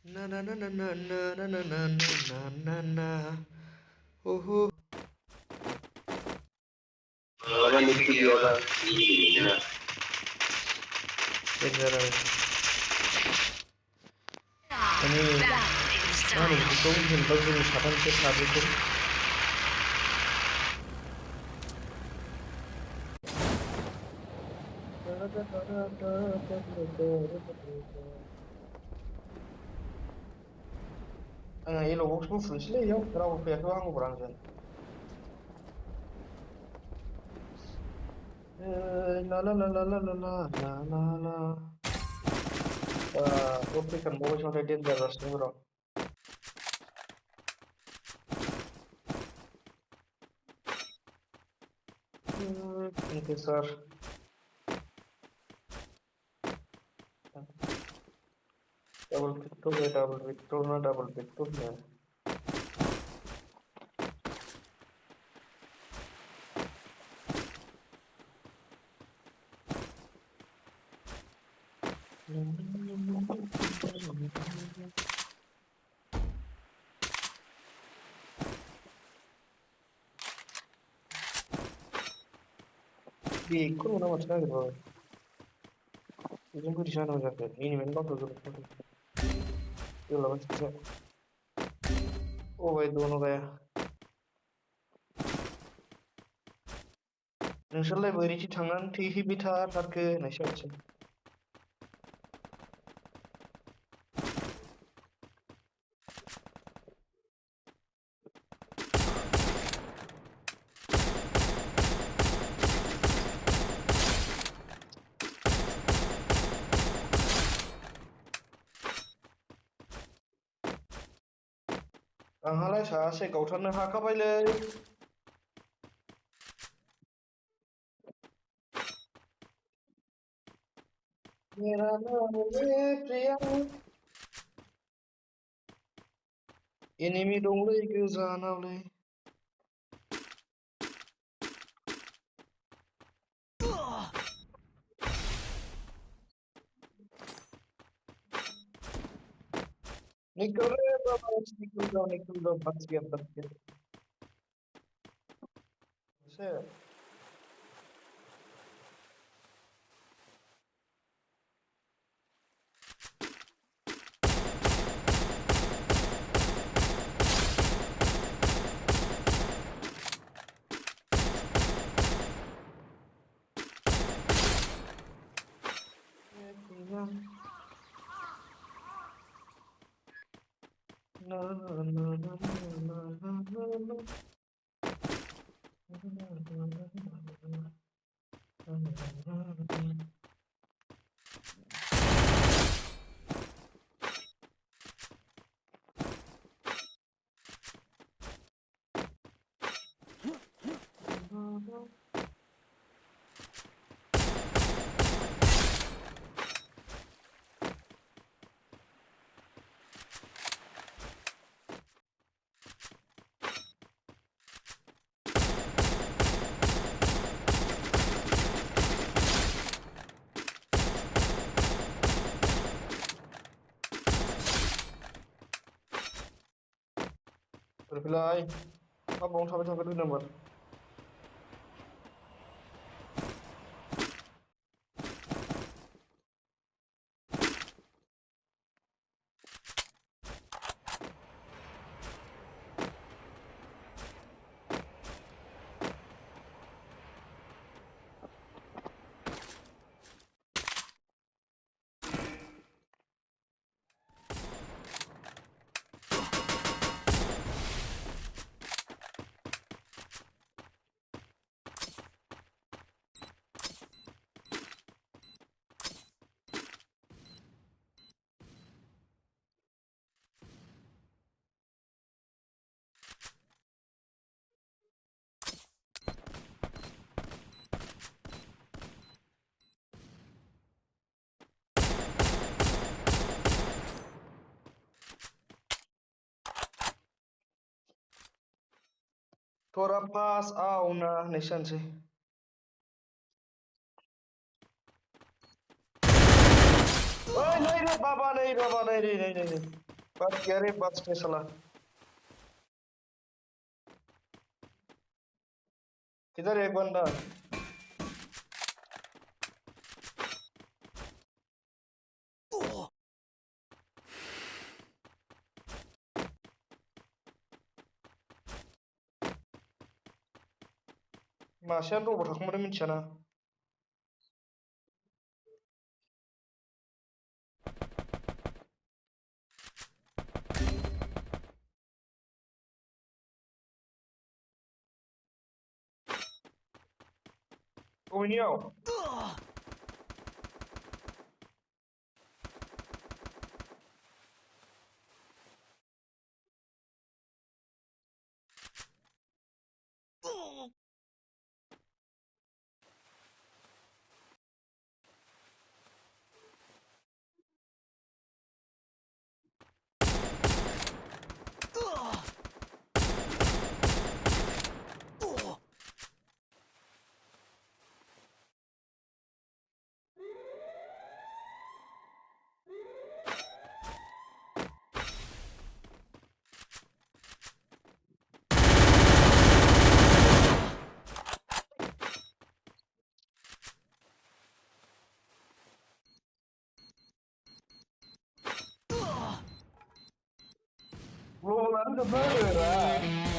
Na na na na na na na na na na na na. Oh. Lawan itu dia bang, ini nah. Beneran. Ini anu betul betul ini saban ke saban itu. Ang ilo box mo full sila yo, pero kaya ko ang ubrang dyan. La la la la la la la la la la. Oke kan mau sampai dia jelas nih bro. Oke sir. Double victor na double victor ya. Di ikut mana macam ni bro. Ini pun di sana macam ni. Ini memang tu. Itu lah macam. Oh भाई दोनों गया. नोंसोरलाय बोरैथो थांनानै थैहैबाय थाथारखो होननायसो जाबायसै. आंहालाय सासे गावथारनो हाखाबायलै. मेरा नाम है प्रिया. Enemy दंलै गोजानावलै. निकल रे बाबा, निकल जाओ बच गया. से ना ना ना ना ना ना ना. Reply. Apa bang sampai dulu nomor. थोड़ा पास आओ ना निशान से. ओए नहीं रे बाबा नहीं रे. Bas geri bas mesela. किधर है एक बंदा मासेयानो दंबावो थाखुमादों मिथियाना बबेनियाव Bu oğlanı da böyle ver ha.